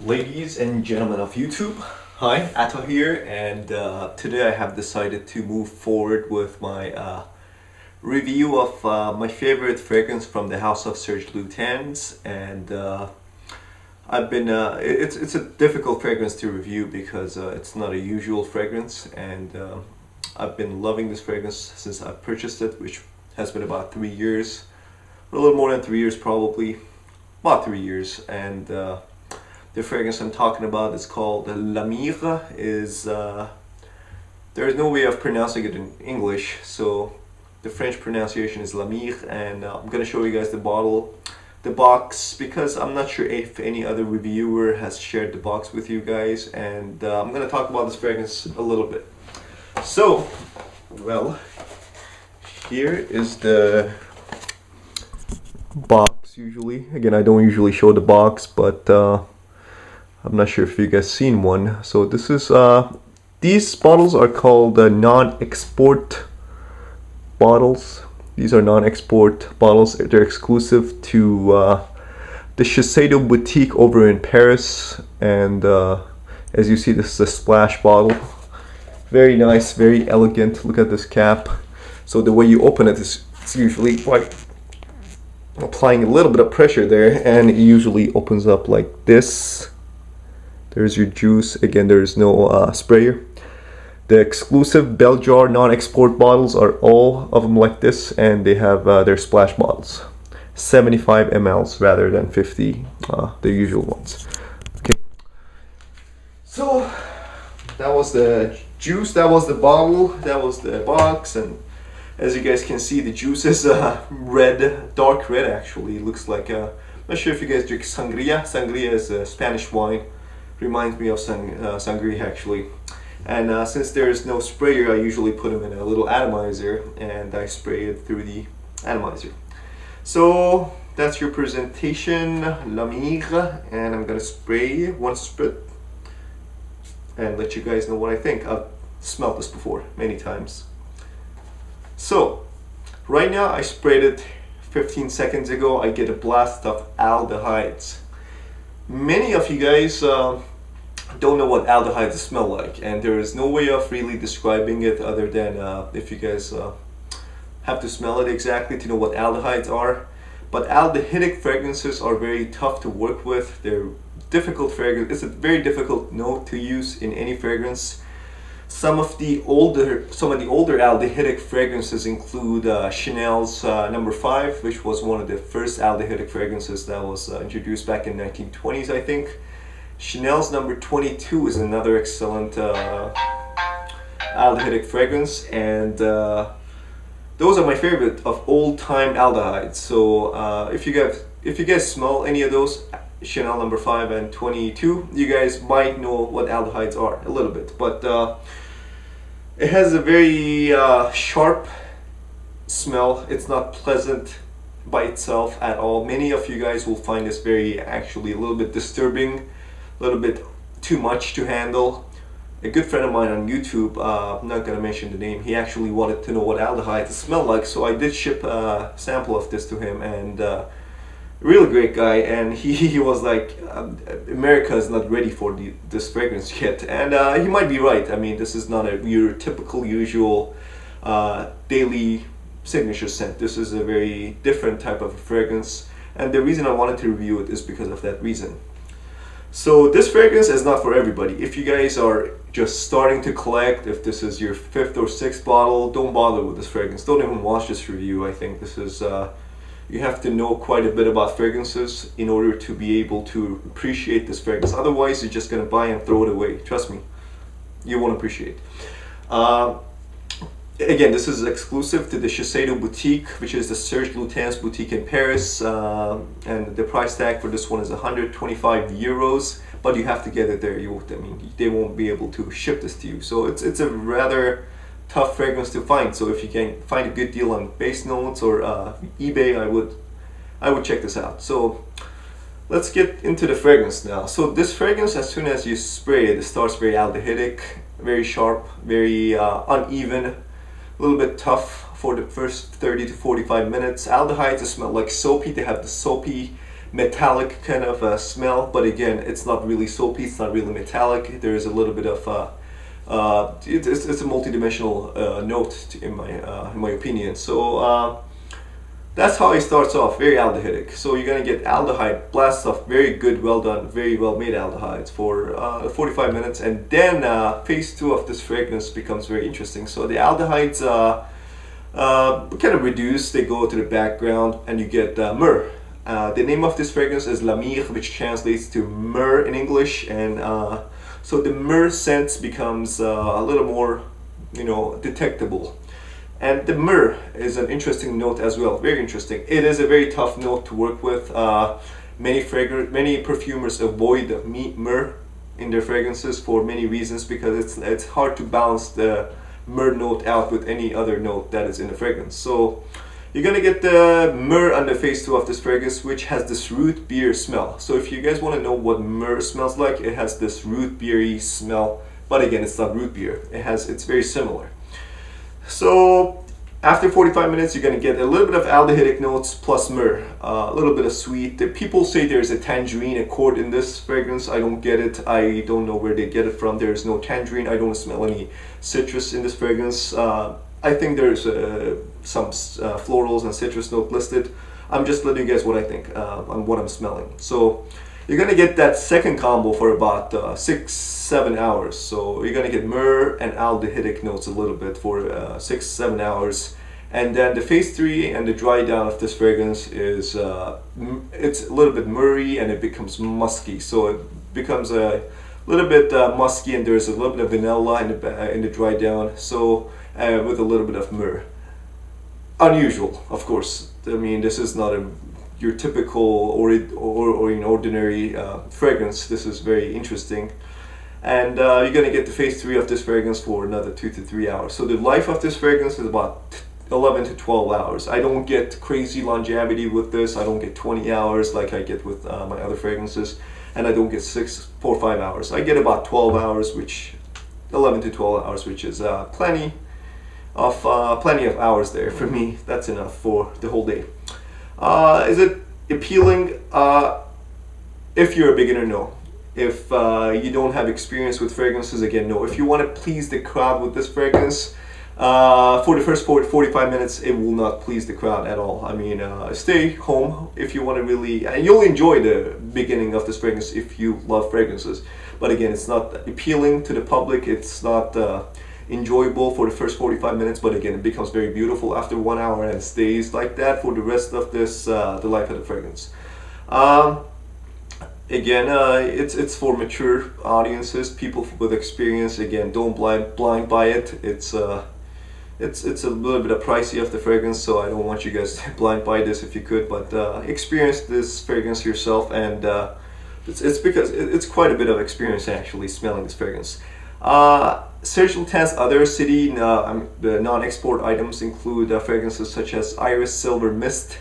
Ladies and gentlemen of YouTube, hi, Ato here, and today I have decided to move forward with my review of my favorite fragrance from the house of Serge Lutens, and it's a difficult fragrance to review because it's not a usual fragrance, and I've been loving this fragrance since I purchased it, which has been about 3 years, or a little more than 3 years probably, about 3 years, and the fragrance I'm talking about is called La Myrrhe. There's no way of pronouncing it in English, so the French pronunciation is La Myrrhe, and I'm gonna show you guys the box, because I'm not sure if any other reviewer has shared the box with you guys, and I'm gonna talk about this fragrance a little bit. So, well, here is the box. Usually, again, I don't usually show the box, but I'm not sure if you guys seen one. So this is these bottles are called non-export bottles. These are non-export bottles. They're exclusive to the Shiseido boutique over in Paris, and as you see, this is a splash bottle. Very nice, very elegant. Look at this cap. So the way you open it is it's usually by applying a little bit of pressure there, and it usually opens up like this. There's your juice. Again, there's no sprayer. The exclusive bell jar non-export bottles are all of them like this, and they have their splash bottles, 75 mLs rather than 50, the usual ones. Okay, so that was the juice, that was the bottle, that was the box, and as you guys can see, the juice is red, dark red actually. It looks like, I'm not sure if you guys drink sangria. Sangria is a Spanish wine. Reminds me of sangria actually, and since there is no sprayer, I usually put them in a little atomizer and I spray it through the atomizer. So that's your presentation, La Myrrhe, and I'm gonna spray one sprit and let you guys know what I think. I've smelled this before many times. So right now I sprayed it 15 seconds ago. I get a blast of aldehydes. Many of you guys don't know what aldehydes smell like, and there is no way of really describing it other than if you guys have to smell it exactly to know what aldehydes are. But aldehydic fragrances are very tough to work with. They're difficult fragrance. It's a very difficult note to use in any fragrance. Some of the older aldehydic fragrances include Chanel's No. 5, which was one of the first aldehydic fragrances that was introduced back in 1920s, I think. Chanel's No. 22 is another excellent aldehydic fragrance, and those are my favorite of old-time aldehydes. So if you guys smell any of those, Chanel No. 5 and 22, you guys might know what aldehydes are a little bit, but it has a very sharp smell. It's not pleasant by itself at all. Many of you guys will find this actually a little bit disturbing, a little bit too much to handle. A good friend of mine on YouTube, I'm not going to mention the name, he actually wanted to know what aldehydes smell like, so I did ship a sample of this to him, and really great guy, and he was like, America is not ready for this fragrance yet, and he might be right. I mean, this is not your typical usual daily signature scent. This is a very different type of fragrance, and the reason I wanted to review it is because of that reason. So this fragrance is not for everybody. If you guys are just starting to collect, if this is your 5th or 6th bottle, don't bother with this fragrance. Don't even watch this review. I think this is you have to know quite a bit about fragrances in order to be able to appreciate this fragrance. Otherwise, you're just gonna buy and throw it away. Trust me, you won't appreciate. Again, this is exclusive to the Shiseido boutique, which is the Serge Lutens boutique in Paris, and the price tag for this one is 125 euros, but you have to get it there. They won't be able to ship this to you, so it's a rather tough fragrance to find. So if you can find a good deal on Base Notes or eBay, I would check this out. So let's get into the fragrance now. So this fragrance, as soon as you spray it, it starts very aldehydic, very sharp, very uneven, a little bit tough for the first 30 to 45 minutes. Aldehydes smell like soapy. They have the soapy metallic kind of smell, but again, it's not really soapy, it's not really metallic. There is a little bit of it's a multi-dimensional note in my opinion. So that's how it starts off, very aldehydic. So you're gonna get aldehyde blast off, very good, well done, very well made aldehydes for 45 minutes, and then phase 2 of this fragrance becomes very interesting. So the aldehydes kind of reduce, they go to the background, and you get myrrhe. The name of this fragrance is La Myrrhe, which translates to myrrhe in English, and so the myrrhe scent becomes a little more, detectable. And the myrrhe is an interesting note as well, very interesting. It is a very tough note to work with. Many perfumers avoid myrrhe in their fragrances for many reasons, because it's hard to balance the myrrhe note out with any other note that is in the fragrance. So you're gonna get the myrrhe on the phase 2 of this fragrance, which has this root beer smell. So if you guys want to know what myrrhe smells like, it has this root beery smell, but again, it's not root beer. It's very similar. So after 45 minutes, you're going to get a little bit of aldehydic notes plus myrrhe, a little bit of sweet. People say there's a tangerine accord in this fragrance. I don't get it. I don't know where they get it from. There's no tangerine. I don't smell any citrus in this fragrance. I think there's some florals and citrus note listed. I'm just letting you guys what I think on what I'm smelling. So you're going to get that second combo for about 6-7 hours. So you're going to get myrrhe and aldehydic notes a little bit for 6-7 hours. And then the phase 3 and the dry down of this fragrance is it's a little bit myrrhy, and it becomes musky. So it becomes a little bit musky, and there's a little bit of vanilla in the dry down. So with a little bit of myrrhe. Unusual, of course. I mean, this is not your typical or an ordinary fragrance. This is very interesting, and you're gonna get the phase 3 of this fragrance for another 2 to 3 hours. So the life of this fragrance is about 11 to 12 hours. I don't get crazy longevity with this. I don't get 20 hours like I get with my other fragrances, and I don't get 4 or 5 hours. I get about 12 hours, which 11 to 12 hours, which is plenty of hours there for me. That's enough for the whole day. Is it appealing? If you're a beginner, no. If you don't have experience with fragrances, again, no. If you want to please the crowd with this fragrance, for the first 45 minutes, it will not please the crowd at all. I mean, stay home if you want to really, and you'll enjoy the beginning of this fragrance if you love fragrances. But again, it's not appealing to the public. It's not enjoyable for the first 45 minutes, but again, it becomes very beautiful after 1 hour and stays like that for the rest of this the life of the fragrance. Again, it's for mature audiences, people with experience. Again, don't blind buy it. It's a little bit of pricey of the fragrance, so I don't want you guys to blind buy this if you could, but experience this fragrance yourself, and it's because it's quite a bit of experience actually smelling this fragrance. Serge Lutens' other the non-export items include fragrances such as Iris Silver Mist,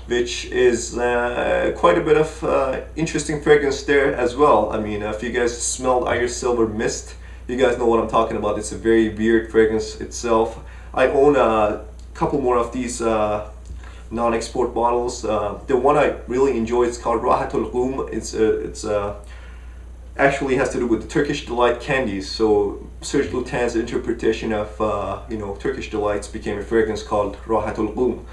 which is quite a bit of interesting fragrance there as well. I mean, if you guys smelled Iris Silver Mist, you guys know what I'm talking about. It's a very weird fragrance itself. I own a couple more of these non-export bottles. The one I really enjoy is called Rahatul Ghum. It's actually has to do with the Turkish delight candies. So Serge Lutens' interpretation of Turkish delights became a fragrance called Rahatul Ghum.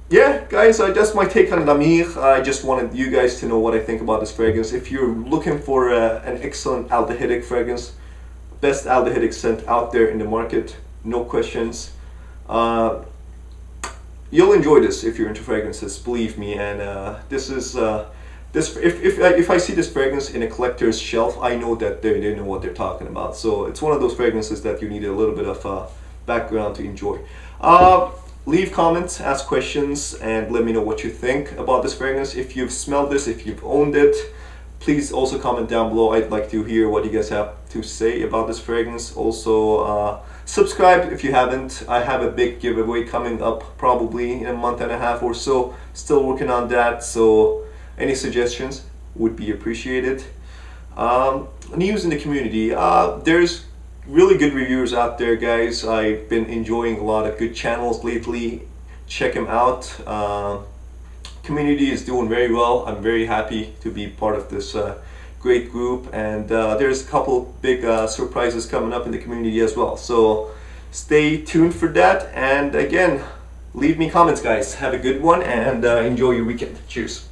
Yeah, guys, that's my take on La Myrrhe. I just wanted you guys to know what I think about this fragrance. If you're looking for an excellent aldehydic fragrance, best aldehydic scent out there in the market, no questions. You'll enjoy this if you're into fragrances, believe me. And this is if I see this fragrance in a collector's shelf, I know that they know what they're talking about. So it's one of those fragrances that you need a little bit of background to enjoy. Leave comments, ask questions, and let me know what you think about this fragrance. If you've smelled this, if you've owned it, please also comment down below. I'd like to hear what you guys have to say about this fragrance. Also, subscribe if you haven't. I have a big giveaway coming up probably in a month and a half or so. Still working on that, so any suggestions would be appreciated. News in the community. There's really good reviewers out there, guys. I've been enjoying a lot of good channels lately. Check them out. community is doing very well. I'm very happy to be part of this great group, and there's a couple big surprises coming up in the community as well. So stay tuned for that, and again, leave me comments, guys. Have a good one, and enjoy your weekend. Cheers.